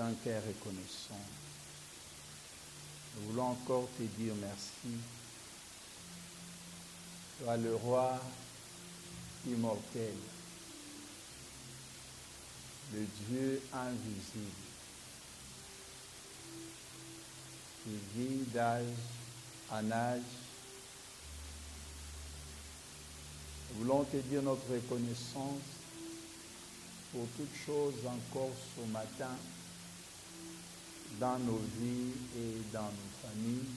un cœur reconnaissant. Nous voulons encore te dire merci. Toi, le roi immortel, le Dieu invisible, qui vit d'âge en âge. Nous voulons te dire notre reconnaissance pour toutes choses encore ce matin dans nos vies et dans nos familles,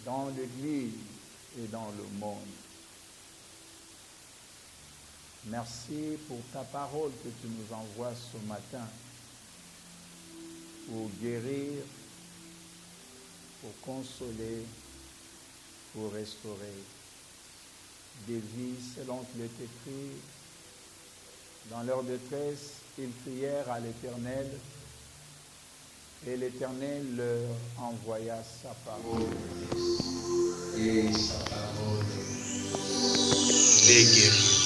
dans l'Église et dans le monde. Merci pour ta parole que tu nous envoies ce matin pour guérir, pour consoler, pour restaurer des vies selon qu'il est écrit. Dans leur détresse, ils crièrent à l'Éternel et l'Éternel leur envoya sa parole. Et sa parole les guérit.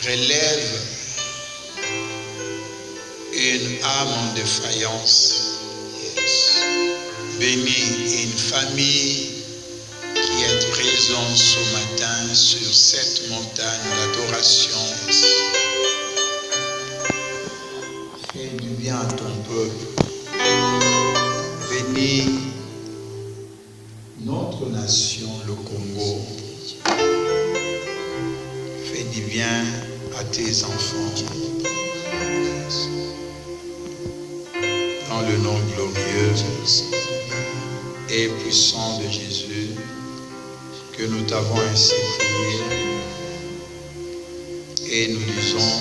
Relève une âme en défaillance. Bénis une famille qui est présente ce matin sur cette montagne d'adoration. Fais du bien à ton peuple. Bénis notre nation, le Congo. Fais du bien à tes enfants. Dans le nom glorieux et puissant de Jésus, que nous t'avons ainsi prié. Et nous disons,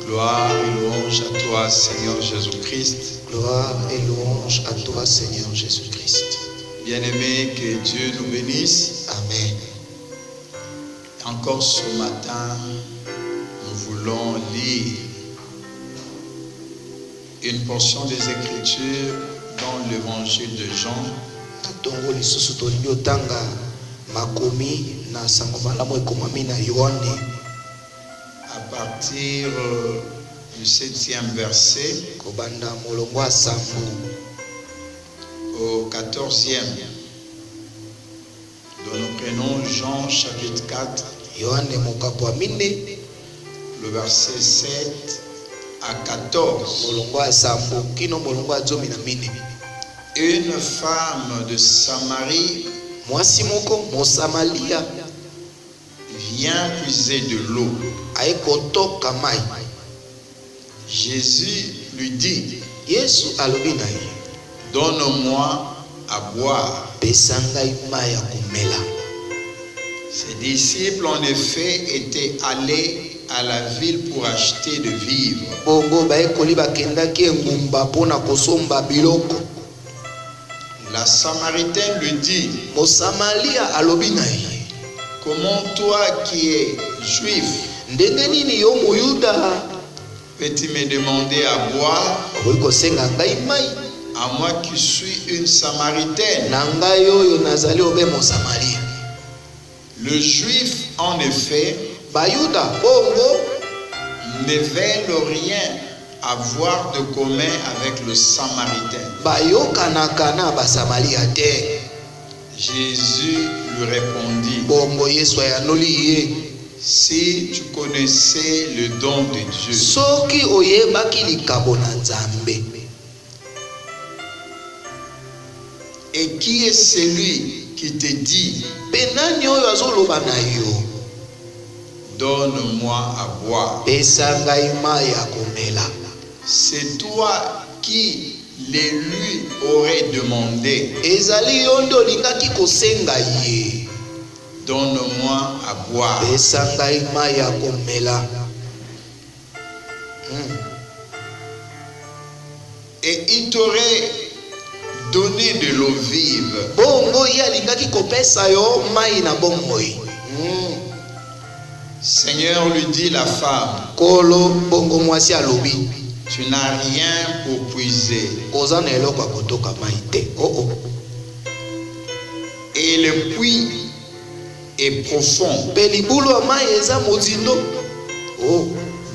gloire et louange à toi, Seigneur Jésus-Christ. Gloire et louange à toi, Seigneur Jésus-Christ. Bien-aimés, que Dieu nous bénisse. Amen. Encore ce matin, nous voulons lire une portion des Écritures dans l'évangile de Jean. Natongo lisusu tolingi otanga makomi na sango malamu ekomami na Yohane. À partir du 7e verset Kobanda molongo ya sambo au 14e. Donc nous prenons Jean chapitre 4, Yohane mokapo ya mine le verset 7 à 14. molongo ya sambo kino molongo ya zomi na mine. Une femme de Samarie Mwasi moko Mosamalia vient puiser de l'eau. aye kotoka mai. Jésus lui dit, Yesu alobi na ye, donne-moi à boire. pesa ngai mai ya komela. Ses disciples en effet étaient allés à la ville pour acheter de vivres. Bongo baekoli bakendaki engumba mpona kosomba biloko. La Samaritaine lui dit, Mosamalia alobi na ye, comment toi qui es juif, ndenge nini yo muyuda peux-tu me demander à boire, okoki kosenga ngai mai à moi qui suis une Samaritaine? na ngai oyo nazali obe Mosamalia? Le juif en effet Bayuda bongo ne veulent rien avoir de commun avec le Samaritain. bayokanaka na Basamalia te. Jésus lui répondit, Bongo Yesu ayanoli ye, si tu connaissais le don de Dieu soki oyebaki likabo na Nzambe, et qui est celui qui te dit, mpe nani oyo azoloba na yo, donne-moi à boire, pesa ngai mai ya komela, c'est toi qui les lui aurais demandé, ezali yo nde olingaki kosenga ye, donne-moi à boire. pesa ngai mai ya komela. Et il t'aurait donné de l'eau vive. Bongo ye alingaki kopesa yo mai na bomoi. Seigneur, lui dit la femme, Kolo bongo mwasi alobi, tu n'as rien pour puiser. oza na eloko ya kotoka mai te. Oh. Et le puits est profond. Mpe libulu ya mai eza mozindo. Oh.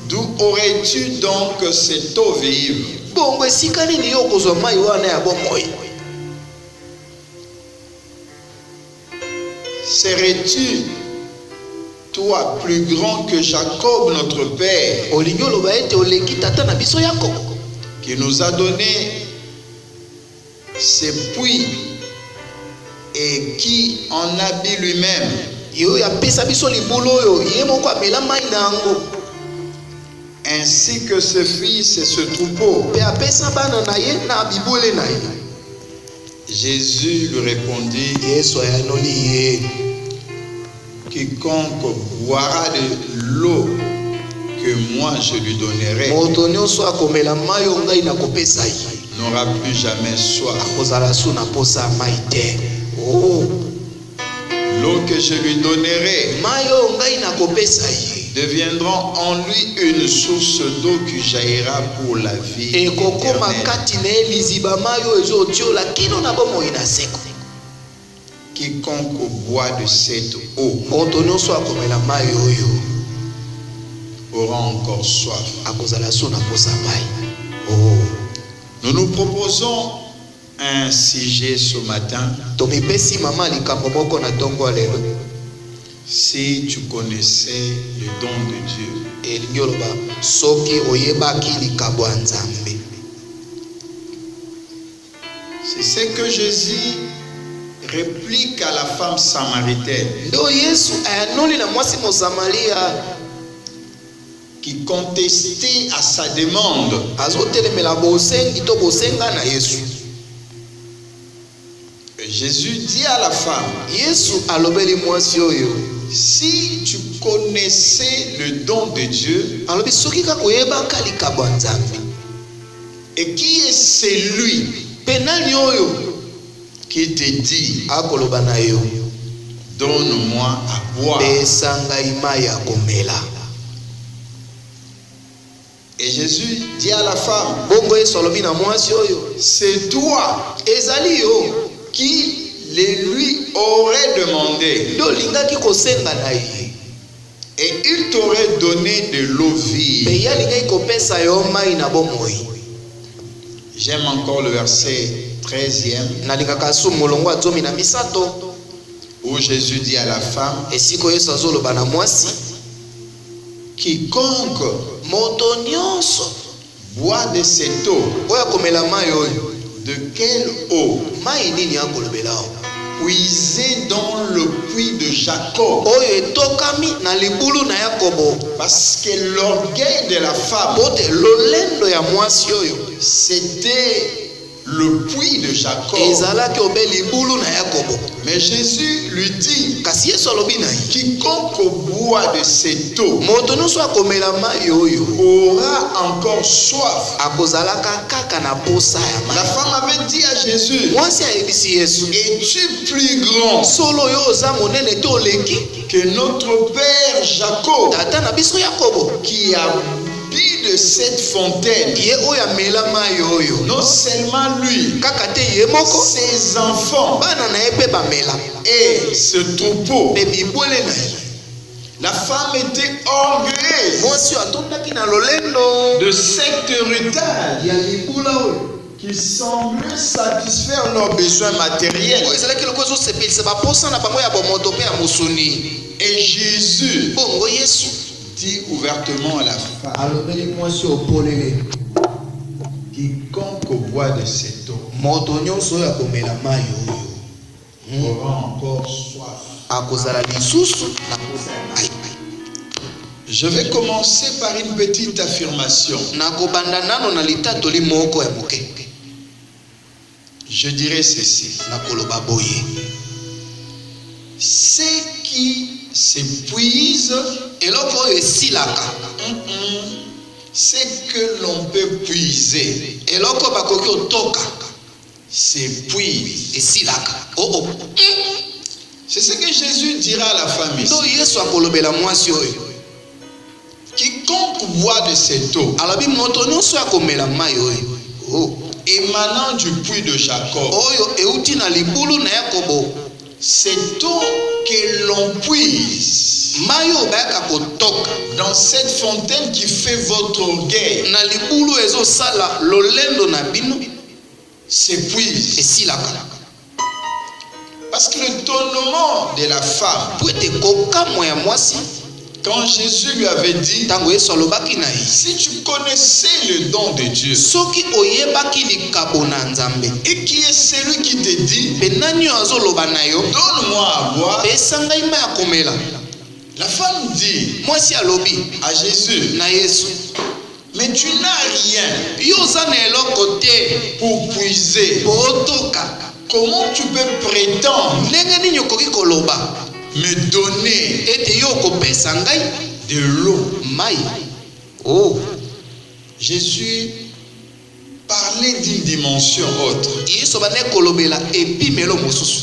D'où aurais-tu donc cette eau vive? Bongo esika nini yo kozwa mai wana ya bomoi? Serais-tu, toi, plus grand que Jacob, notre père, Olingi oloba ete oleki tata na biso Yakobo, qui nous a donné ces puits et qui en a bu lui-même? yo yapesa biso libulu oyo ye moko amela mai na yango, Ainsi que ce fils et ce troupeau. mpe apesa bana na ye na bibwele na ye. Jésus lui répondit, Yesu ayanoli ye, quiconque boira de l'eau que moi je lui donnerai moto nyonso akomela mai oyo ngai nakopesa ye n'aura plus jamais soif. akozala su na posa ya mai te. Oh, L'eau que je lui donnerai mai oyo ngai nakopesa ye deviendront en lui une source d'eau qui jaillira pour la vie ekokoma éternelle. kati na ye liziba mai oyo ezotiola kino na bomoi na seko. Quiconque boit de cette eau Moto nyonso akomela mai oyo aura encore soif. akozala su na posa ya mai. Oh, Nous nous proposons un sujet ce matin. tomipesi mama likambo moko na ntongo ya lelo. Si tu connaissais le don de Dieu, Elingi oloba soki oyebaki likambo ya Nzambe. c'est ce que Jésus réplique à la femme samaritaine Ndo Yesu ayanoli na mwasi Mosamaria qui contestait à sa demande. azotelemela bosengi to bosenga na Yesu. Et Jésus dit à la femme, Yesu alobeli mwasi oyo, si tu connaissais le don de Dieu, alobi soki kaka oyebaka likambo ya Nzambe, et qui est celui mpe nani oyo qui te dit, akoloba na yo donne-moi à boire? pesa ngai mai ya komela? Et Jésus dit à la femme, Bongo Yesu alobi na mwasi oyo, c'est toi ezali yo qui le lui aurait demandé, nde olingaki kosenga na ye, et il t'aurait donné de l'eau mpe vive. ye alingaki kopesa yo mai na bomoi. J'aime encore le verset 13e Nalingaka su molongo ya 13 où Jésus dit à la femme, esiko Yesu azoloba na mwasi, quiconque moto nyonso boit de cette eau, oyo akomela mai oyo, de quelle eau? mai nini akolobela o? Puisée dans le puits de Jacob. Oyo etokami na libulu na Yakobo. Parce que l'orgueil de la femme, Bote lolendo ya mwasi oyo c'était le puits de Jacob. ezalaki obe libulu na Yakobo. Mais Jésus lui dit, Kasi Yesu alobi na ye, quiconque boit de cette eau moto nyonso akomela mai oyo aura encore soif. akozalaka kaka na posa ya La mai. femme avait dit à Jésus, Mwasi ayebisi Yesu, es-tu plus grand solo oyo oza monene te oleki que notre père Jacob, tata na biso Yakobo, qui a bu de cette fontaine? ye oyo amela mai oyo? Non seulement lui, Kaka te ye moko, ses enfants bana na ye mpe bamela, et ce troupeau. mpe bibwele na ye. La femme était orgueilleuse Mwasi oyo atondaki na lolendo de cet héritage ya libula oyo qui semblait satisfaire leurs besoins matériels. oyo ezalaki lokola ezosepelisa baposa na bango ya bomoto mpe ya mosuni. Et Jésus Bongo Yesu dit ouvertement à la femme, alobeli mwasi oyo polele, quiconque boit de cette eau moto nyonso oyo akomela mai oyo aura encore soif. akozala lisusu na posa ya mai. Je vais commencer par une petite affirmation. nakobanda nano na litatoli moko ya moke. Je dirais ceci. nakoloba boye, Ceux qui s'épuisent, eloko oyo esilaka, c'est que l'on peut puiser, eloko bakoki otoka s'épuise. esilaka. Oh. C'est ce que Jésus dira à la femme ici. ndo Yesu akolobela mwasi oyo, Quiconque boit de cette eau alobi moto nyonso akomela mai oyo, oh, émanant du puits de Jacob, oyo euti na libulu na Yakobo, cette eau que l'on puise mayo bayaka kotoka dans cette fontaine qui fait votre orgueil na libulu ezosala lolendo na bino s'épuise. esilaka Parce que l'étonnement de la femme, po ete kokamwa ya mwasi quand Jésus lui avait dit, ntango yesu alobaki na ye si tu connaissais le don de Dieu, soki oyebaki likabo na nzambe et qui est celui qui te dit, mpe nani oyo azoloba na yo donne-moi à boire, pesa ngai mai ya komela la femme dit mwasi alobi à Jésus, na yesu mais tu n'as rien yo oza na eloko te pour puiser. po otoka Comment tu peux prétendre ndenge nini okoki koloba me donner ete yo okopesa ngai de l'eau? mai oh Jésus parlait d'une dimension autre, yesu abandaki kolobela epimelo mosusu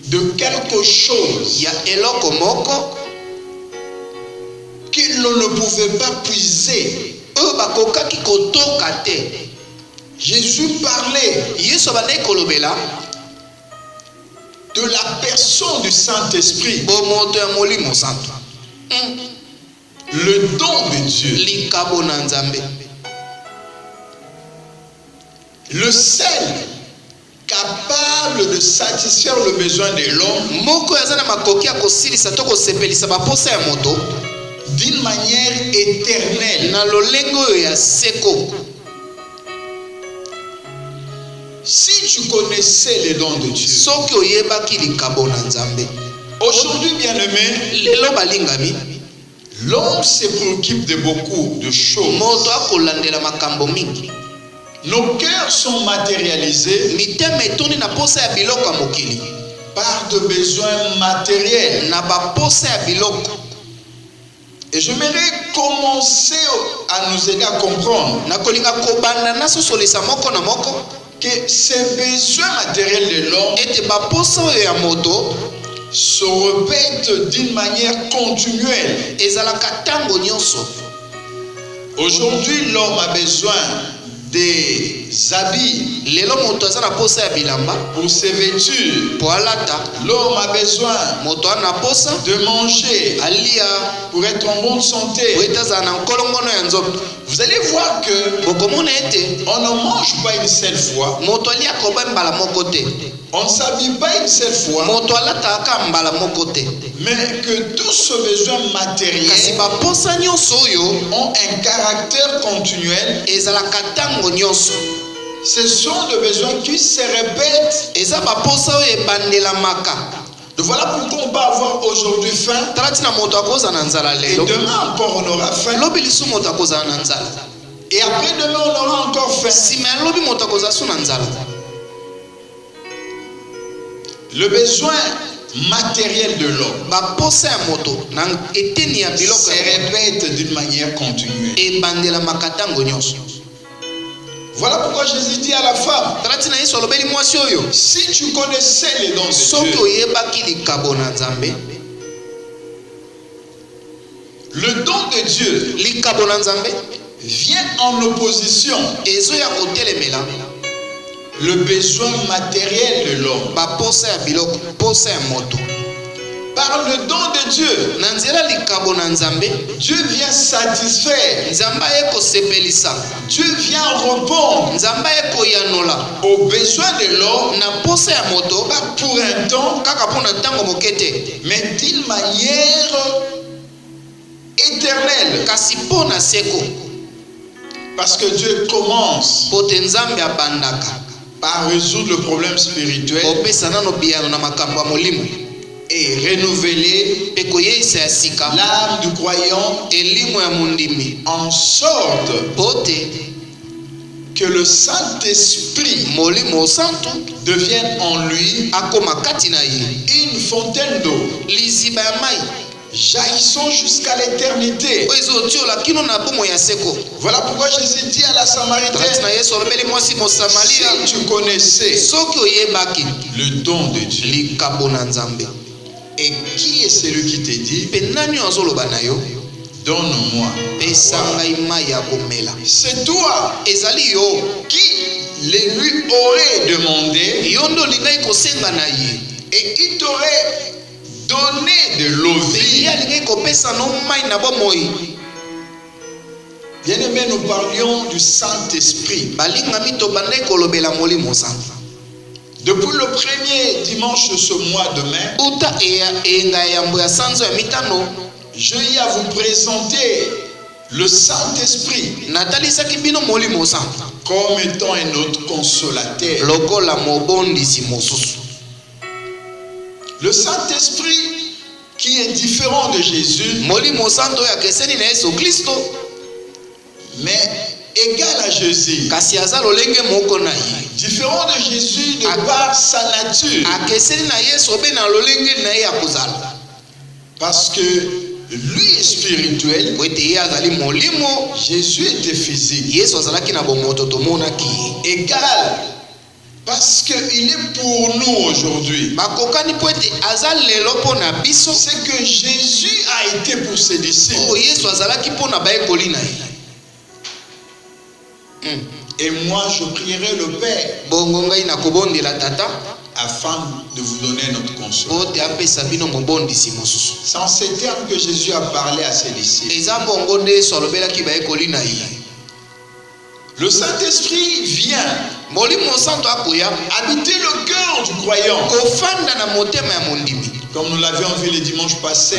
de quelque chose ya eloko moko que l'on ne pouvait pas puiser. oyo bakokaki kotoka te. Jésus parlait yesu abandaki kolobela de la personne du Saint-Esprit, bomoto ya molimo santo le don de Dieu, likabo na nzambe le seul capable de satisfaire le besoin de l'homme moko aza na makoki ya kosilisa to kosepelisa baposa ya moto d'une manière éternelle. na lolenge oyo ya seko. Si tu connaissais les dons de Dieu, soki oyebaki likabo na nzambe aujourd'hui, bien-aimé, lelo balingami l'homme se préoccupe de beaucoup de choses. moto akolandela makambo mingi Nos cœurs sont matérialisés mitema etoni na posa ya biloko ya mokili par de besoins matériels. na baposa ya biloko. Et j'aimerais commencer à nous aider à comprendre nakolinga kobanda nasosolisa moko na moko que ces besoins matériels de l'homme ete baposa oyo ya moto se répètent d'une manière continuelle. ezalaka ntango nyonso. Aujourd'hui, l'homme a besoin des habits lelo moto aza na posa ya bilamba pour se vêtir. po alata. L'homme a besoin moto ana posa de manger alia pour être en bonne po santé. ete azala na nkolongono ya nzoto. Vous allez voir que bokomona ete on ne mange pas une seule fois, moto aliaka oba mbala moko te, on ne s'habille pas une seule fois, moto alataka mbala moko te, mais que tous ces besoins kasi matériels baposa nyonso oyo ont un caractère continuel. ezalaka ntango nyonso. Ce sont des besoins qui se répètent. eza baposa oyo ebandelamaka. Voilà pourquoi on peut avoir aujourd'hui faim tala tina moto akozala na nzala et lelo, demain encore on aura faim lobi lisu moto akozala na nzala, et après demain on aura encore faim. nsima ya lobi moto akozala su na nzala. Le besoin matériel de l'homme baposa ya moto na eteni ya biloko se répète d'une manière continuelle. ebandelamaka ntango nyonso. Voilà pourquoi Jésus dit à la femme, tala tina yesu alobeli mwasi oyo si tu connaissais les dons de soki Dieu, oyebaki likabo na nzambe, le don de Dieu likabo na nzambe vient en opposition ezoya kotelemela le besoin matériel de l'homme. baposa ya biloko, posa ya moto. Par le don de Dieu, na nzela likabo na nzambe Dieu vient satisfaire, nzambe aye kosepelisa, Dieu vient répondre nzambe aye koyanola aux besoins de l'homme, na posa ya moto, pas pour un temps, kaka mpo na ntango moke te, mais d'une manière éternelle. kasi mpo na seko. Parce que Dieu commence po te nzambe abandaka par résoudre le problème spirituel kopesa nano biyano na makambo ya molimo et renouveler mpe koyeisa ya sika l'âme du croyant elimo ya mondimi, en sorte po te que le Saint-Esprit molimo santo devienne en lui akoma kati na ye une fontaine d'eau liziba ya mai jaillissant jusqu'à l'éternité. oyo ezotiola kino na bomoi ya seko. Voilà pourquoi Jésus dit à la tala Samaritaine, tina yesu alobeli mwasi mosamaria si tu connaissais soki oyebaki le don de Dieu, likabo na nzambe, et qui est celui qui te dit, mpe nani oyo azoloba na yo donne-moi, pesa ngai mai ya komela, c'est toi ezali yo qui les lui aurait demandé yo nde olingai kosenga na ye et il t'aurait donner de l'eau vive. Bien-aimés, nous parlions du Saint-Esprit. Depuis le premier dimanche de ce mois de mai, je y à vous présenter le Saint-Esprit comme étant un autre consolateur. Le Saint-Esprit qui est différent de Jésus, mais égal à Jésus. Différent de Jésus de par sa nature. Parce que lui est spirituel, Jésus était physique. Égal, parce qu'il est pour nous aujourd'hui. C'est que Jésus a été pour ses disciples. Et moi je prierai le Père afin de vous donner notre consolation. C'est en ces termes que Jésus a parlé à ses disciples. Le Saint-Esprit vient habiter le cœur du croyant. Comme nous l'avions vu les dimanches passés.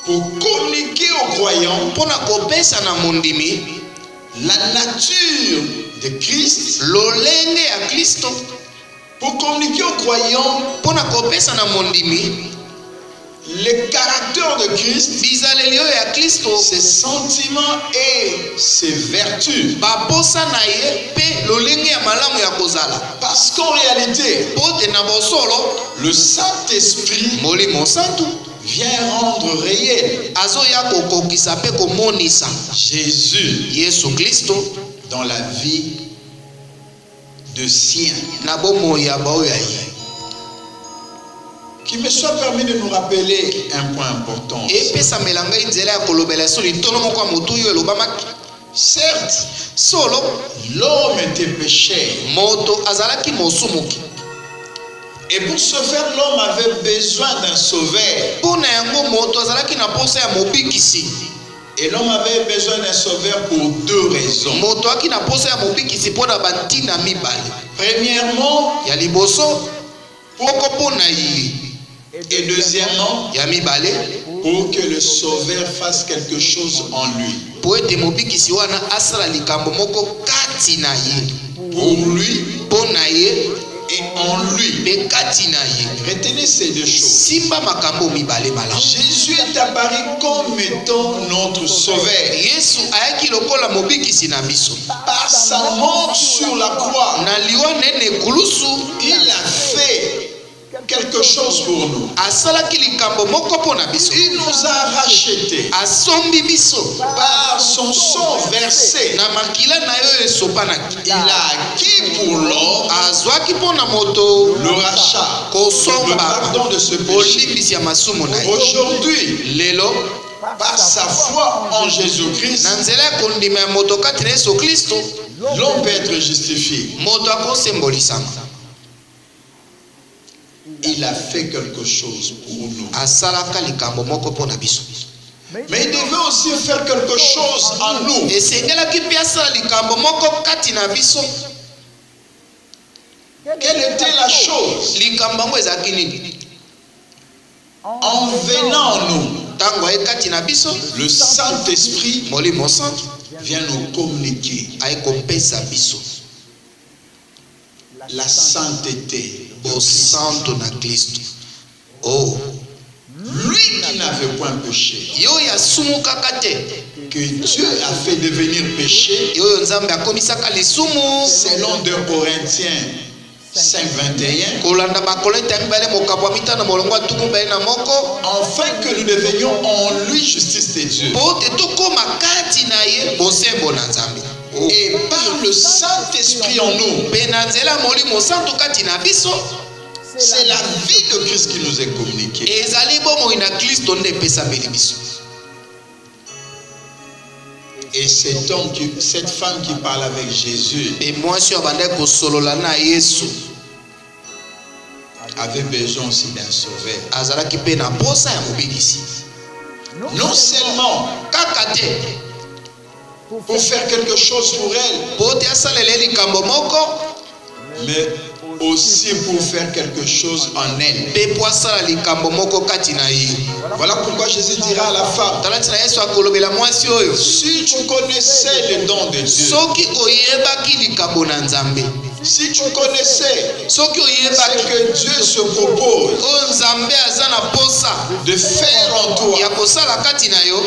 Pour communiquer aux croyants la nature de Christ, pour communiquer aux croyants le caractère de Christ, ses sentiments et ses vertus. Parce qu'en réalité, le Saint-Esprit vient rendre réel Jésus dans la vie de siens. Qu'il me soit permis de nous rappeler un point important. Certes, l'homme était pécheur. Et pour ce faire, l'homme avait besoin d'un sauveur. Et l'homme avait besoin d'un sauveur pour deux raisons. Premièrement, et deuxièmement, pour que le sauveur fasse quelque chose en lui. Pour lui et en lui. Retenez ces deux choses. Jésus est apparu comme étant notre sauveur. Par sa mort sur la croix, il a fait quelque chose pour nous. Il nous a rachetés par son sang versé. Il a acquis pour l'homme le rachat, le pardon de ce péché. Aujourd'hui, par sa foi en Jésus-Christ, l'homme peut être justifié. Il a fait quelque chose pour nous. Mais il devait aussi faire quelque chose en nous. Quelle était la chose? En venant en nous, le Saint-Esprit vient nous communiquer la sainteté au Santo na Christ. Oh, lui qui n'avait point péché, que Dieu a fait devenir péché, selon 2 Corinthiens 5:21, afin que nous devenions en lui justice de Dieu. Et par le Saint-Esprit en nous, c'est la vie de Christ qui nous est communiquée. Et cette femme qui parle avec Jésus avait besoin aussi d'un sauveur. azalaki pe na posa ya mobilisi. Non seulement pour faire quelque chose pour elle, po te asalela likambo moko, mais aussi pour faire quelque chose en elle. pe po asala likambo moko kati na ye. Voilà pourquoi Jésus dira à la femme, talati na Yesu akolobela mwasi oyo, si tu connaissais le don de Dieu, soki oyebaki likambo na Nzambe, si tu connaissais soki ce oyebaki que Dieu se propose oyo Nzambe aza na posa de faire en toi, ya kosala kati na yo,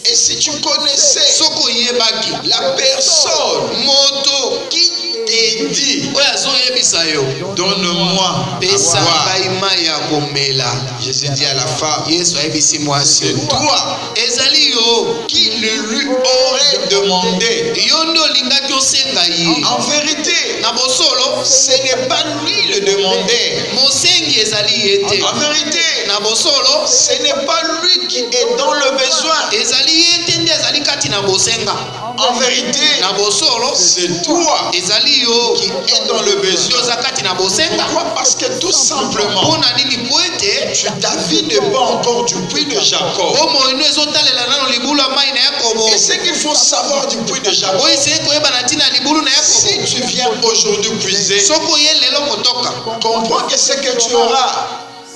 et si tu connaissais soki oyebaki la personne moto qui te dit, oyo azoyebisa yo, donne-moi à pesa boire. ngai mai ya komela, Jésus dit à la femme, Yesu ayebisi mwasi c'est oyo, toi ezali yo qui le lui aurait demandé. yo nde olingaki osenga ye. En vérité, Na bosolo ce n'est pas lui le demandeur. mosengi ezali ye te. En vérité, Na bosolo ce n'est pas lui qui est dans le besoin. ezali ye te nde ezali kati na bosenga. En vérité, Na bosolo c'est toi ezali yo qui es dans le nde besoin. oza kati na bosenga. Pourquoi? Parce que tout simplement, mpona nini po ete ta vie n'est pas encore du puits de Jacob. bomoi ino ezotalela nano libulu ya mai na Yakobo. Et ce qu'il faut savoir du puits de Jacob, oyo esili koyeba na ntina ya libulu na si Yakobo, tu viens aujourd'hui puiser, soki oye lelo kotoka comprends que ce que tu auras,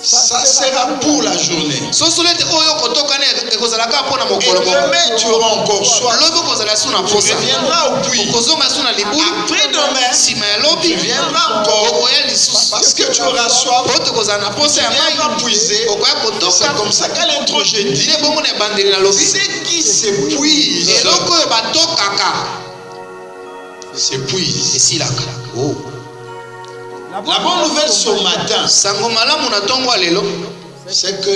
ça sera pour la journée. sosolo ete oyo kotoka ne ekozalaka mpo na Et mokolo moko. demain, tu auras encore soif. lobi okozala su na Tu posa, reviendras au puits. okozonga su na libulu. Après-demain, nsima ya tu lobi viendras encore okoya lisusu parce que tu auras soif. po tokozala na Tu posa ya viendras mai, puiser. okoya C'est kotoka. comme ça qu'à l'intro, je dis, nde bongo na ebandeli na lobi ceux qui s'épuisent, eloko oyo batokaka s'épuisent. esilaka. Oh. La bonne nouvelle ce matin, sango malamu na ntongo ya lelo, c'est que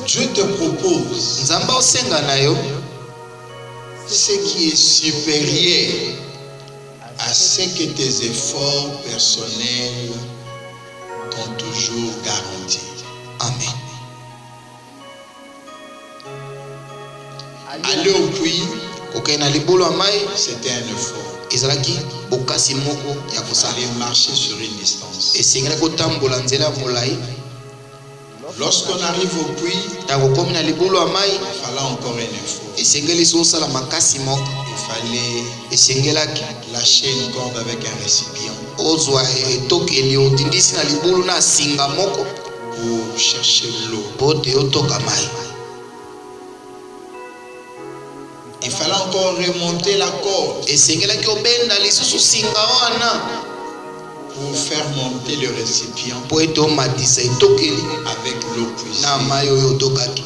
Dieu te propose nzambe osenga na yo ce qui est supérieur à ce que tes efforts personnels t'ont toujours garanti. amen. Aller au puits, kokende na libulu ya mai c'était un effort. ezalaki bokasi moko ya kosala, Aller marcher sur une distance. esengelaki kotambola nzela ya molai. Lorsqu'on arrive au puits, ntango okomi na libulu ya mai il fallait encore un effort. esengeli so osala makasi moko, Il fallait esengelaki lâcher une corde avec un récipient ozwa etokeli otindisi na libulu na singa moko pour chercher l'eau. po te otoka mai. Il fallait encore remonter la corde esengelaki obenda lisusu singa wana pour faire monter le récipient po ete omatisa etokeli avec l'eau puisée. na mai oyo otokaki.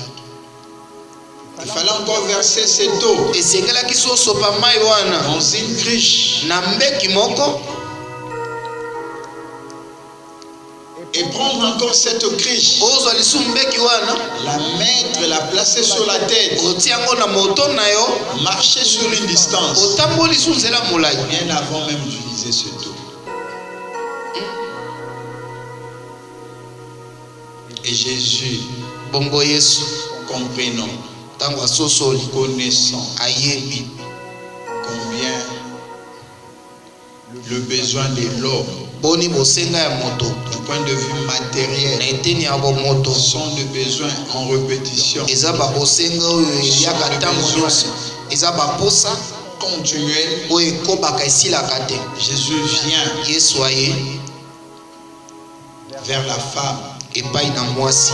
Il fallait encore verser cette eau esengelaki so osopa mai wana dans une cruche na mbeki moko, et prendre encore cette cruche, ozwa lisu mbeki wana la mettre, la placer sur la tête, otia yango na moto na yo, marcher sur une distance otamboli su nzela molai. bien avant même d'utiliser cette eau. Et Jésus, bongo Yesu comprenant, ntango asosoli connaissant ayebi combien le besoin de l'homme boni bosenga ya moto du point de vue na matériel eteni ya bomoto sont des besoins en répétition eza babosenga oyo eliaka ntango nyonso, eza baposa continuelle. oyo ekobaka esilaka te. Jésus vient Yesu aye vers la femme, epai na mwasi,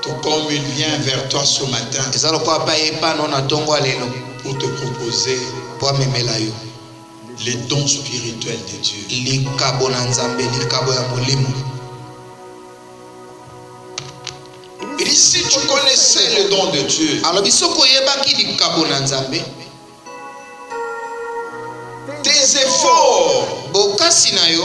tout comme il vient vers toi ce matin eza lokola mpe aye epai no na ntongo ya lelo pour te proposer mpo amemela yo les dons spirituels de Dieu. likabo na Nzambe, likabo ya molimo. Il dit, si tu connaissais le don de Dieu, alobi soki oyebaki likabo na Nzambe, tes efforts bokasi na yo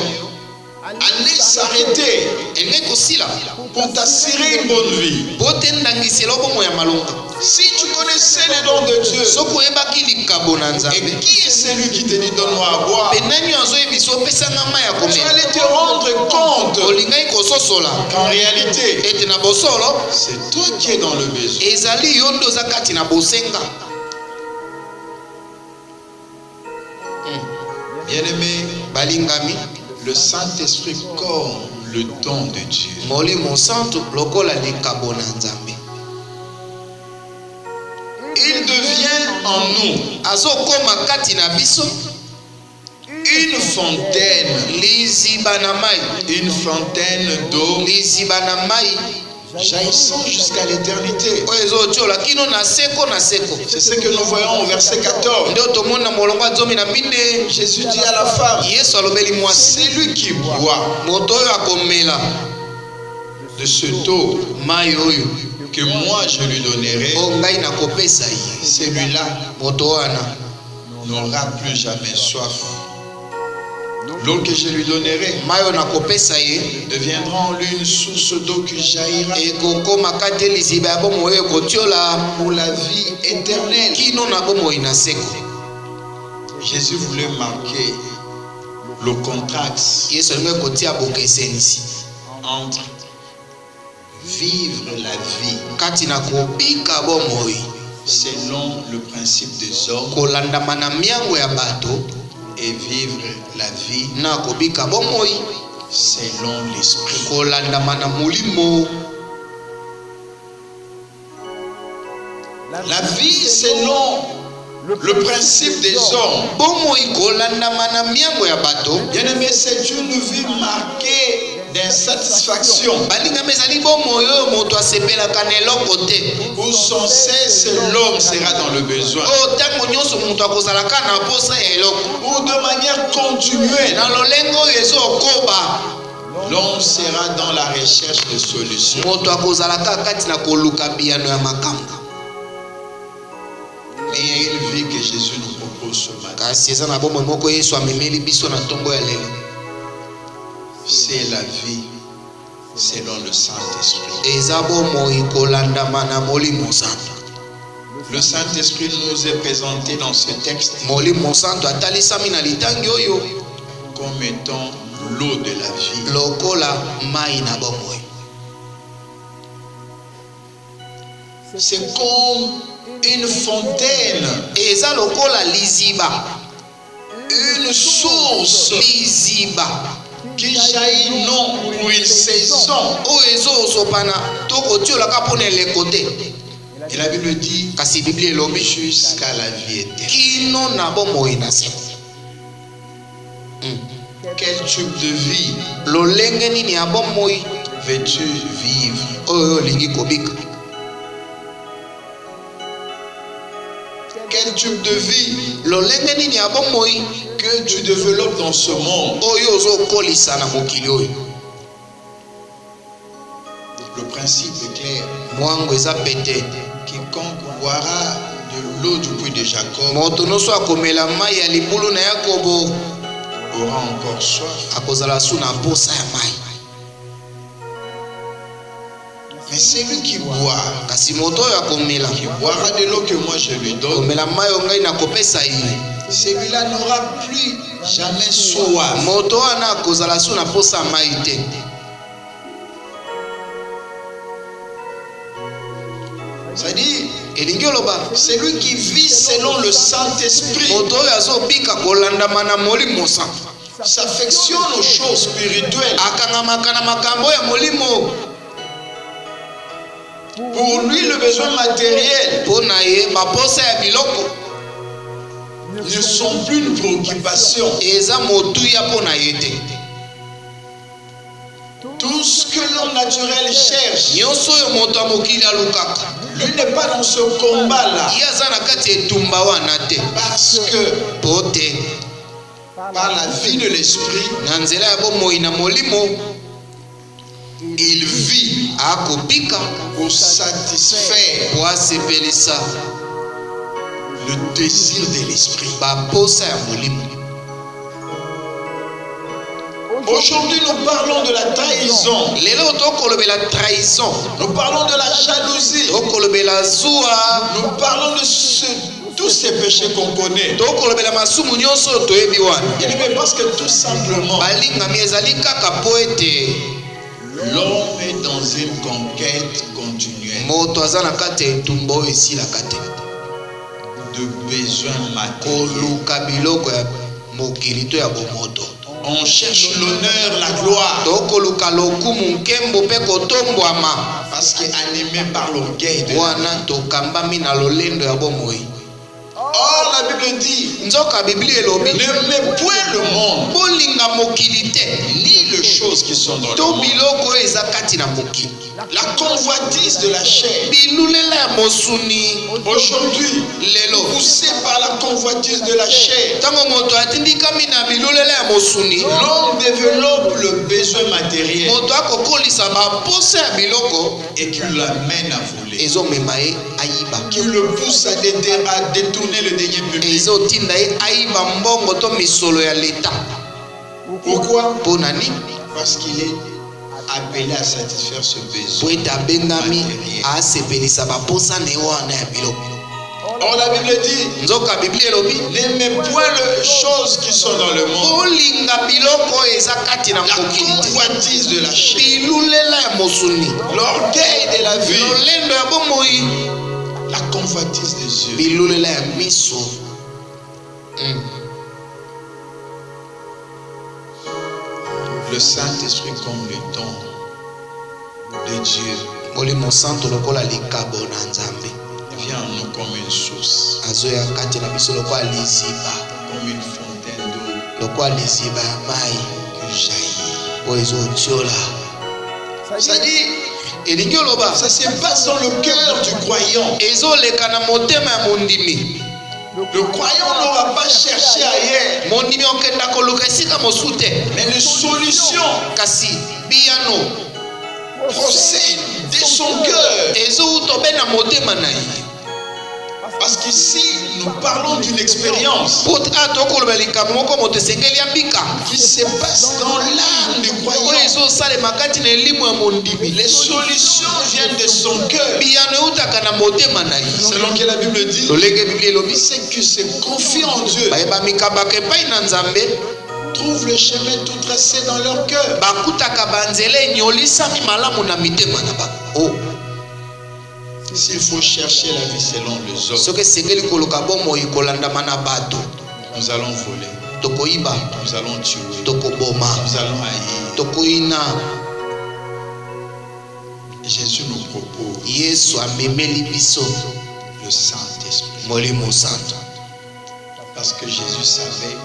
allaient s'arrêter elingi kosila pour t'assurer une bonne vie. po te ndangisela bomoi ya malonga. Si tu connaissais le don de Dieu, soki oyebaki likabo na et Nzambe, qui est celui qui te dit donne-moi à boire, mpe nani azoyebisa opesanga mai ya tu komela, allais te rendre compte olingai kososola qu'en réalité, ete na bosolo c'est toi qui es dans le besoin. ezali yo nde oza kati na bosenga. Bien-aimé, balingami, le Saint-Esprit comme le don de Dieu. Molimo Santo lokola likabo na Nzambe. Il devient en nous Azokoma kati na biso une fontaine, liziba na mai, une fontaine d'eau liziba na mai jaillissant jusqu'à l'éternité. oyezo tiola kino na seko na seko. C'est ce que nous voyons au verset 14. Ndio tomona molongo azomi na mine. Jésus dit à la femme, Yesu alobeli mwasi, c'est lui qui boit moto oyo akomela de ce eau mai oyo que moi je lui donnerai, o ngai nakopesa ye, celui-là moto wana n'aura plus jamais soif. L'eau que je lui donnerai mai oyo nakopesa ye deviendra en lui une source d'eau qui jaillira ekokoma kati liziba ya bomoi oyo ekotiola pour la vie éternelle. kino na bomoi na seko. Jésus voulait marquer le contraste Yesu alingi kotia bokesenisi entre vivre la vie kati na kobika bomoi selon le principe des hommes kolandama na miango ya bato et vivre la vie na kobika bomoi selon l'esprit. kolandama na molimo. La vie selon le principe des hommes, bomoi kolandama na miango ya bato. bien aimé, c'est une vie marquée d'insatisfaction balinga ezali bomoi oyo moto asepelaka na eloko te, où sans cesse l'homme sera dans le besoin, oyo ntango nyonso moto akozalaka na posa ya eloko, ou de manière continuelle na lolenge oyo ezokoba l'homme sera dans la recherche de solutions. moto akozalaka kati na koluka biyano ya makambo. Mais il y a une vie que Jésus nous propose ce matin. kasi eza na bomoi moko Yesu amemeli biso na ntongo ya lelo. C'est la vie selon le Saint-Esprit. eza bomoi kolandama na molimo santo. Le Saint-Esprit nous est présenté dans ce texte molimo santo atalisami na litangi oyo comme étant l'eau de la vie. lokola mai na bomoi. C'est comme une fontaine, eza lokola liziba, une source liziba qui jaillit non pour une saison. oyo ezosopana to kotiolaka mpona eleko te, Et la Bible dit kasi biblia elobi jusqu'à la vie éternelle. kino na bomoi na seko. Quel type de vie lolenge nini ya bomoi veux-tu vivre? oyo olingi kobika? Quel type de vie lolenge nini ya bomoi que tu développes dans ce monde? oyo ozokolisa na mokili oyo? Le principe est clair. mwango eza pete, Quiconque boira de l'eau du puits de Jacob moto nyonso akomela mai ya libulu na yakobo aura encore soif. akozala su na posa ya mai. Mais celui qui boit, kasi moto oyo akomela qui boira de l'eau que moi je lui donne, komela mai oyo ngai nakopesa ye, celui-là n'aura plus jamais soif. moto wana akozala su na posa ya mai te. C'est-à-dire, elingi oloba celui qui vit selon le Saint-Esprit moto oyo azobika kolandama na molimo santo s'affectionne aux choses spirituelles. akangamaka na makambo ya molimo. Pour lui, le besoin matériel mpo na ye baposa ya biloko ne sont plus une préoccupation. eza motuya mpo na ye te. Tout ce que l'homme naturel cherche, nyonso oyo moto ya mokili alukaka lui n'est pas dans ce combat-là. ye aza na kati ya etumba wana te, Parce que mpo te par la vie de l'esprit, na nzela ya bomoi na molimo il vit akobika pour satisfaire po asepelisa le désir de l'esprit. baposa ya molimo. Aujourd'hui, nous parlons de la trahison. lelo tokolobela trahison, Nous parlons de la jalousie. tokolobela zuwa, Nous parlons de tous ces péchés qu'on connaît. tokolobela masumu nyonso oyo toyebi wana. Mais parce que tout simplement, balingami ezali kaka po ete l'homme est dans une conquête continuelle moto aza na kati ya etumba oyo esilaka te, de besoins matériels. koluka biloko ya mokili to ya bomoto. On cherche l'honneur, la gloire. Parce qu'il est animé par l'orgueil de la vie. Or, la Bible dit, n'aimez point le monde, ni les choses qui sont dans le monde. La convoitise de la chair. Aujourd'hui, poussé par la convoitise de la chair, l'homme développe le besoin matériel et qui l'amène à voler, qui le pousse à détourner le denier public. Pourquoi? Parce qu'il est appelé à satisfaire ce besoin matériel. Or la Bible dit, n'aimez point les choses qui sont dans le monde. La convoitise de la chair, l'orgueil de la vie, la convoitise des yeux. Le Saint-Esprit comme le don de Dieu vient en nous comme une source, comme une fontaine d'eau qui jaillit. C'est-à-dire, ça se passe dans le cœur du croyant. Le croyant ne va pas chercher ailleurs, mais les solutions procèdent de son cœur. Parce qu'ici, nous parlons d'une expérience qui se passe dans l'âme du croyant. Les solutions viennent de son cœur. Selon que la Bible dit, c'est que se confient en Dieu trouvent le chemin tout tracé dans leur cœur. S'il faut chercher la vie selon les autres, nous allons voler, nous allons tuer, nous allons haïr. Jésus nous propose le Saint-Esprit. Parce que Jésus savait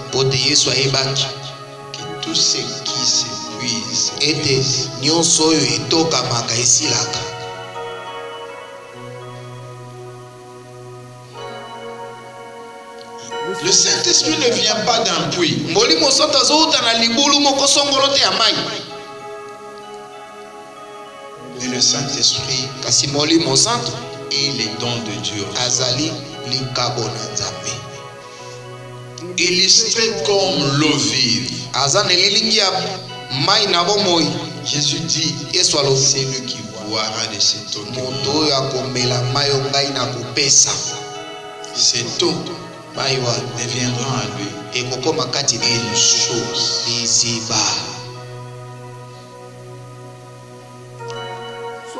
que tout ce qui s'épuise, le Saint-Esprit ne vient pas d'un puits. Mais le Saint-Esprit est les dons de Dieu. Illustré comme l'eau vive. Jésus dit, c'est lui qui boira de cette eau. Cette eau deviendra à lui une chose.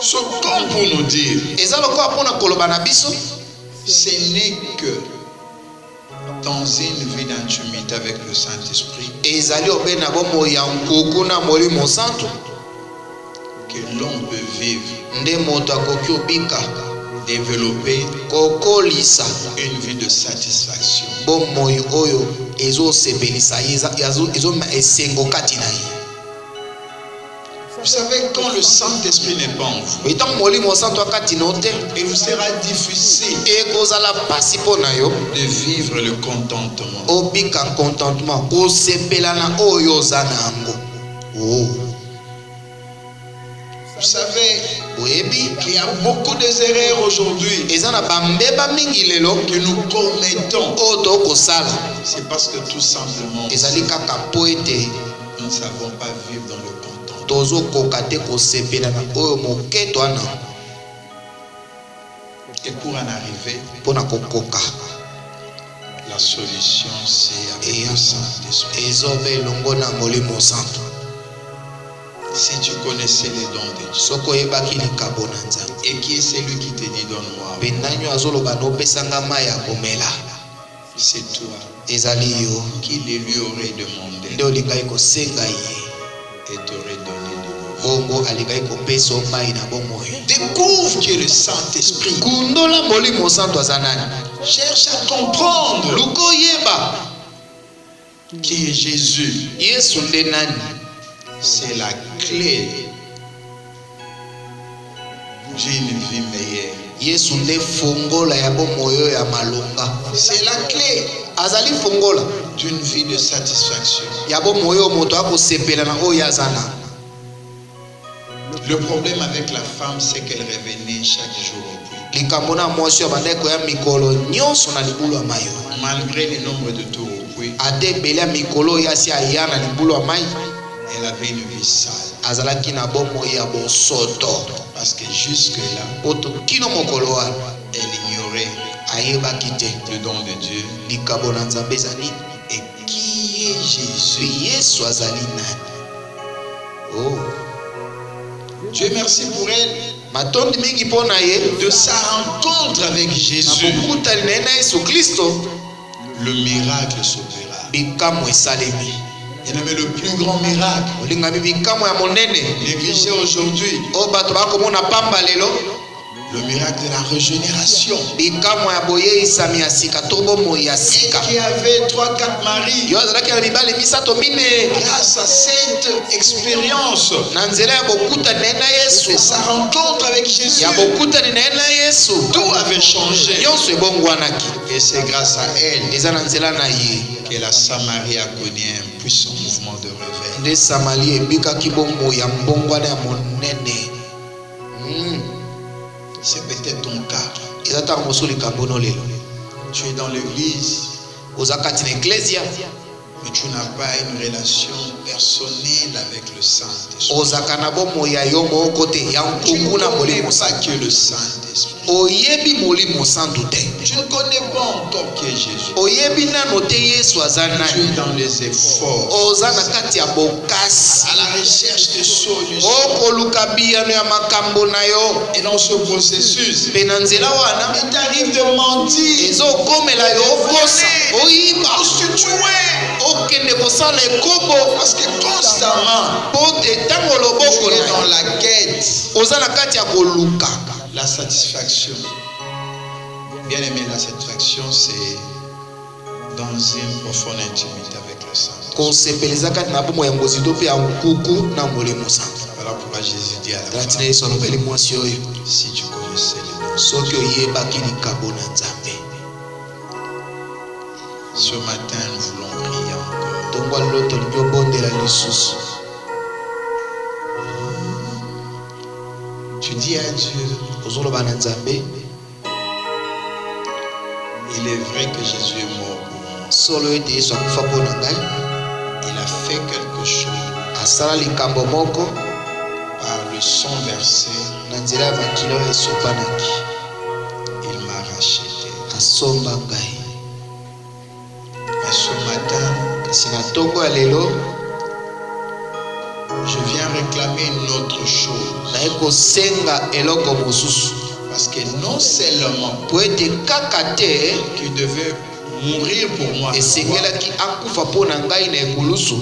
Ce comme pour nous dire, ce n'est que dans une vie d'intimité avec le Saint-Esprit que l'on peut vivre, développer une vie de satisfaction. Vous savez, quand le Saint-Esprit n'est pas en vous, il vous sera difficile de vivre le contentement. Vous savez qu'il y a beaucoup d'erreurs aujourd'hui que nous commettons. C'est parce que tout simplement nous ne savons pas vivre dans le contentement. Et pour en arriver, la solution c'est avec le Saint-Esprit. Si tu connaissais les dons de Dieu, et qui est celui qui te dit donne-moi, c'est toi qui les lui aurait demandé. nde olingai kosenga ye et te redonner de nouveau. bongo alingai kopesa mai na bomoi. Découvre qui est le Saint-Esprit. kundola molimo santo aza nani. Cherche à comprendre luka oyeba qui est Jésus. yesu nde nani. C'est la clé d'une vie meilleure. yesu nde fongola ya bomoi oyo ya malonga. C'est la clé azali fongola d'une vie de satisfaction. ya bomoi oyo moto akosepela na oyo aza na. Le problème avec la femme, c'est qu'elle revenait chaque jour au puits. likambo na mwasi oyo abandaki koya mikolo nyonso na libulu ya mai oyo. Malgré le nombre de tours au puits, ate ebele ya mikolo oyo asi aya na libulu ya mai elle avait une vie sale. azalaki na bomoi ya bosoto. Parce que jusque-là, poto kino mokolo wana elle ignorait ayebaki te le don de Dieu. likambo na nzambe eza nini. Et qui est Jésus? yesu azali nani. oh. Dieu merci pour elle matondi mingi mpo na ye de sa rencontre avec na Jésus. bokutani na ye na yesu kristo Le miracle s'opéra. bikamwa esalemi. Et mais le plus grand miracle olingami bikamwa ya monene négligé aujourd'hui, oyo bato bakomona pamba lelo. le miracle de la régénération. bikamwa ya boyeisami ya sika to bomoi ya Et sika. qui avait 3-4 maris. yo azalaki na mibale misato mine. Grâce à cette expérience na nzela ya bokutani na ye na yesu et sa rencontre avec Jésus, ya bokutani na ye na yesu tout avait changé. nyonso ebongwanaki. Et c'est grâce à elle eza na nzela na ye que la Samarie a connu un puissant mouvement de réveil. nde samali ebikaki bomoi ya mbongwana ya monene. C'est peut-être ton cas. eza ntango mosusu likambo no lelo Tu es dans l'église, oza kati na eklesia mais tu n'as pas une relation personnelle avec le Saint-Esprit. ozaka na bomoi ya yo moko te ya Tu ne nkungu na connais molimo pas santo. que le Saint-Esprit. oyebi molimo santo te. Tu ne connais pas encore qui est Jésus. oyebi nano te yesu aza Tu es nani. dans les efforts, oza na kati ya bokasi à la recherche de solutions. okoluka biyano ya makambo na yo. Et dans ce processus, mpe na nzela wana il t'arrive de mentir, ezokomela yo okosa oyiba prostituer, okende kosala ekobo parce que constamment, mpo te ntango loboko tu es na dans yo la quête. oza na kati ya koluka. La satisfaction. Bien aimé, la satisfaction, c'est dans une profonde intimité avec le Saint. kosepeleza kati na bomoi ya ngozito mpe ya nkuku na molimo santo. Voilà pourquoi Jésus dit à la kati na femme, yesu alobeli mwasi oyo si tu connaissais le nom. soki oyebaki likambo na nzambe. Ce matin, nous voulons prier encore. tongo lelo tolingi obondela lisusu. Tu dis à Dieu, ozoloba na nzambe il est vrai que Jésus est mort pour moi. solo ete yesu akufa mpo na ngai. Il a fait quelque chose asala likambo moko par le sang versé. na nzela ya makila oyo esopanaki. Il m'a racheté. asomba ngai. Mais ce matin, kasi na ntongo ya lelo je viens réclamer une autre chose. naye kosenga eloko mosusu. Parce que non seulement po ete kaka te qu'il devait mourir pour moi, esengelaki akufa mpo na ngai na ekulusu,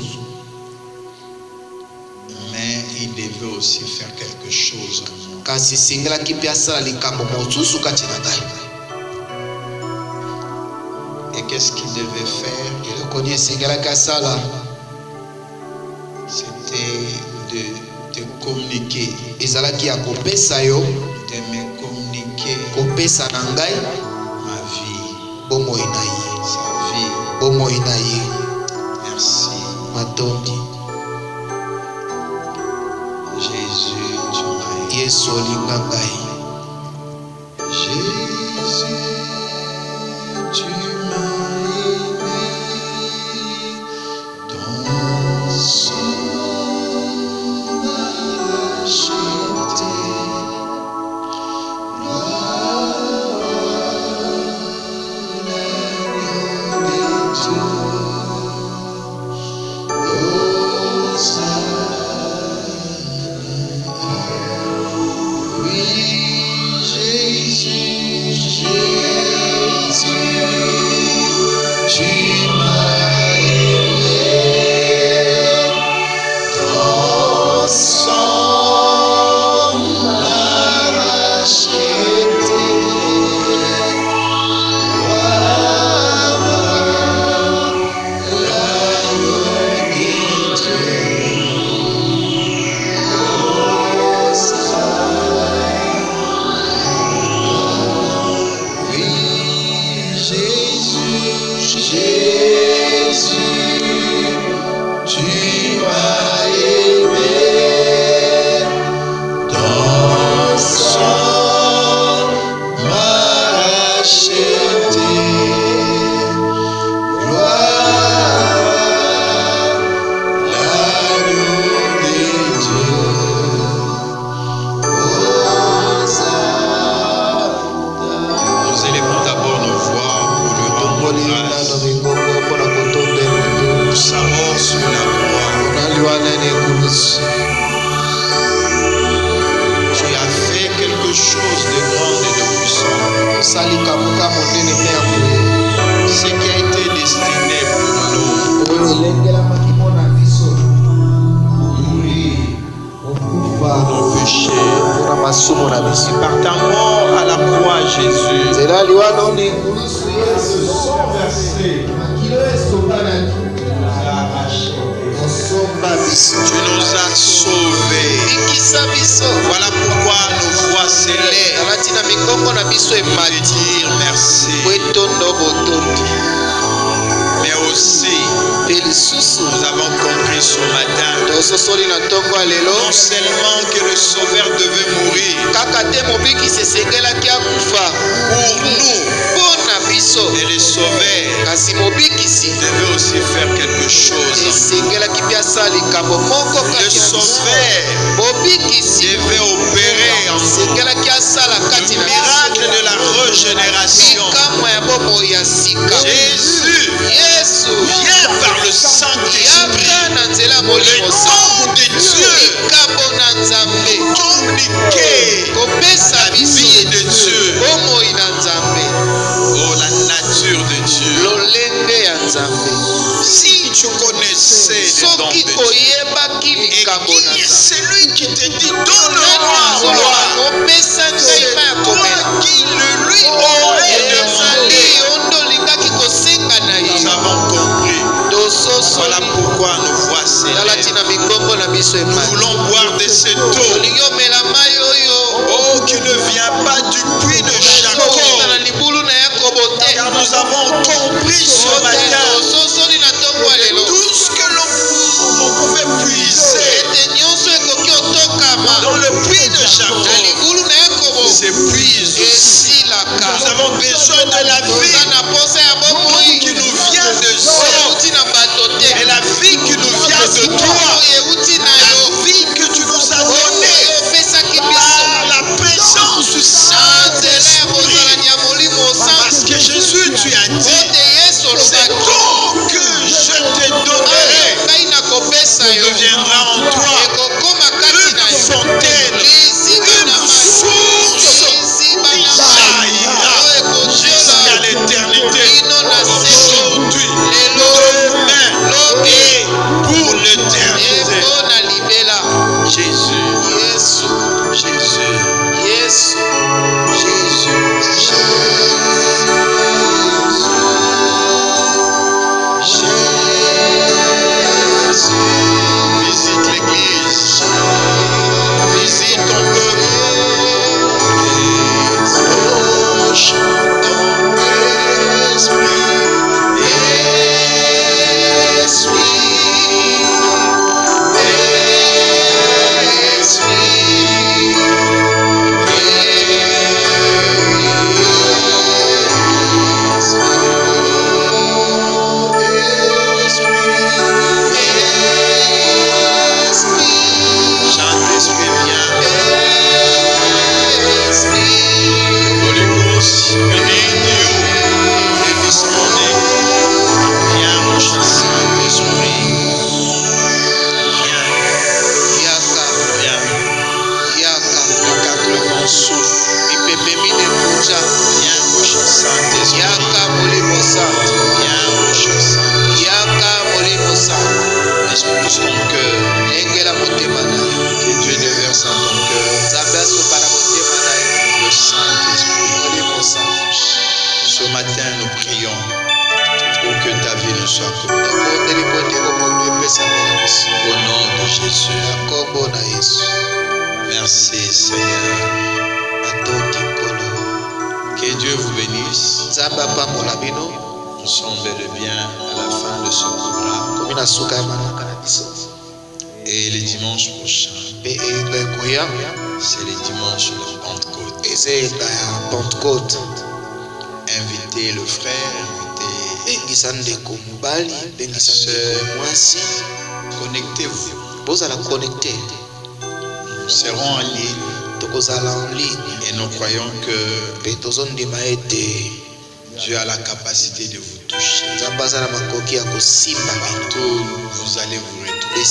mais il devait aussi faire quelque chose en moi. kasi esengelaki mpe asala likambo mosusu kati na ngai. Et qu'est-ce qu'il devait faire? eloko nini esengelaki asala? C'était de communiquer, ezalaki ya kopesa yo, de me communiquer kopesa na ngai ma vie, bomoi na ye. sa vie. bomoi na ye. Merci. matondi. Jésus, tu m'as aimé. yesu olinga ngai. Jésus, tu m'as aimé. Dans son racheté. Oui. nos péchés. Et Par ta mort à la croix, Jésus, tu nous as sauvés. Voilà pourquoi nos voix s'élèvent et dire merci. Mais aussi, nous avons compris ce matin non seulement que le Sauveur devait mourir pour nous, mais le Sauveur devait aussi faire quelque chose. Le Sauveur devait opérer en nous le miracle de la régénération. Jésus, viens par le Saint-Esprit, le nom de Dieu, communiquer la vie de Dieu, oh la nature de Dieu. Si tu connaissais le don de Dieu, et qui est celui qui te dit donne-moi gloire, c'est toi qui le lui aurait demandé. Nous avons compris. Voilà pourquoi nous voix s'élèvent. Nous voulons boire de cette eau. Oh, qui ne vient pas du puits de Jacob. Car nous avons compris ce matin que tout ce que l'on pouvait puiser dans le puits de Jacob s'épuise aussi. Nous avons besoin de la vie qui nous vient de Dieu. Et la vie qui nous vient de toi, la vie que tu nous as donnée par la présence du Saint-Esprit. Parce que Jésus, tu as dit, c'est tout que je te donnerai, deviendra en toi une fontaine, une source qui jaillira jusqu'à l'éternité. Aujourd'hui, demain et pour l'éternité. Jésus, Jésus, visite l'église, visite ton peuple, approche ton esprit, Dispose ton cœur, que Dieu déverse dans ton cœur le Saint-Esprit. Ce matin, nous prions pour que ta vie nous soit communiquée. Au nom de Jésus. Merci Seigneur. Que Dieu vous bénisse. Nous sommes bel et bien à la fin de ce programme. Et le dimanche prochain, c'est le dimanche de Pentecôte. Invitez le frère, invitez la soeur. Connectez-vous. Nous serons en ligne. Et nous croyons que Dieu a la capacité de vous toucher. Partout, vous allez vous retrouver.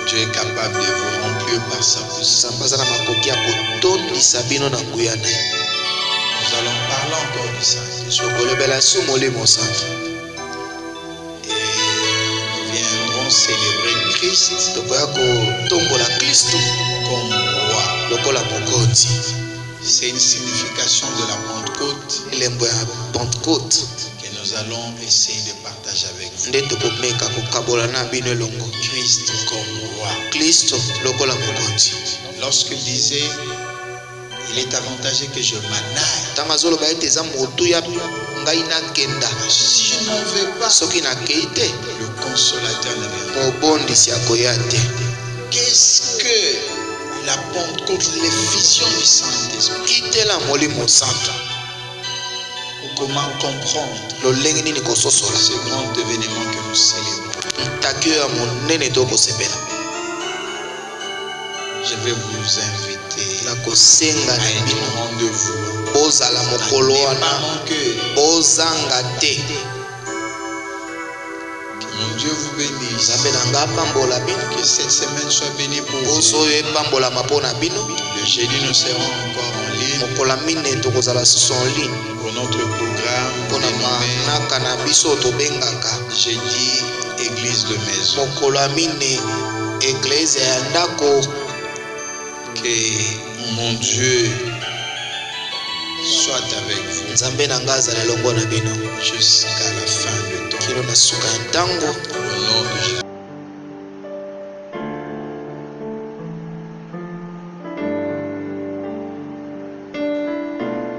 Dieu est capable de vous remplir par sa puissance. Nous allons parler encore du Saint-Esprit. Et nous viendrons célébrer Christ tokoya kotombola Kristo comme roi. lokola mokonzi. C'est une signification de la Pentecôte Elembo ya Pentecôte que nous allons essayer de partager avec vous. nde tokomeka kokabola na bino elongo. Christ comme roi. Kristo lokola mokonzi. Lorsque disait, il est avantageux que je m'anaille. Ntango azoloba ete eza motuya ngai nakenda. Si je n'en vais pas, Soki nakei te, le consolateur ne viendra. mobondisi akoya te. Qu'est-ce que la Pentecôte, l'effusion du Saint-Esprit? Kitela molimo santo. Comment comprendre lolenge nini kososola ce grand événement que nous célébrons? ntakio ya monene tokosepela. Je vais vous inviter nakosenga à na un bino rendez-vous. bozala mokolo Ne wana pas manquer. bozanga te. Que mon Dieu vous bénisse. nzambe na nga apambola bino, Que cette semaine soit bénie pour poso vous. oyo epambolama mpo na bino. Le jeudi, nous serons encore en ligne mokolo ya mine tokozala susu en ligne pour notre programme mpo na dénommé manaka na biso oyo tobengaka Jeudi Église de Maison. mokolo ya mine eglise ya ndako. Que mon Dieu soit avec vous nzambe na nga azala elongo na bino jusqu'à la fin du temps. kilo na suka ya ntango. Au nom de Jésus.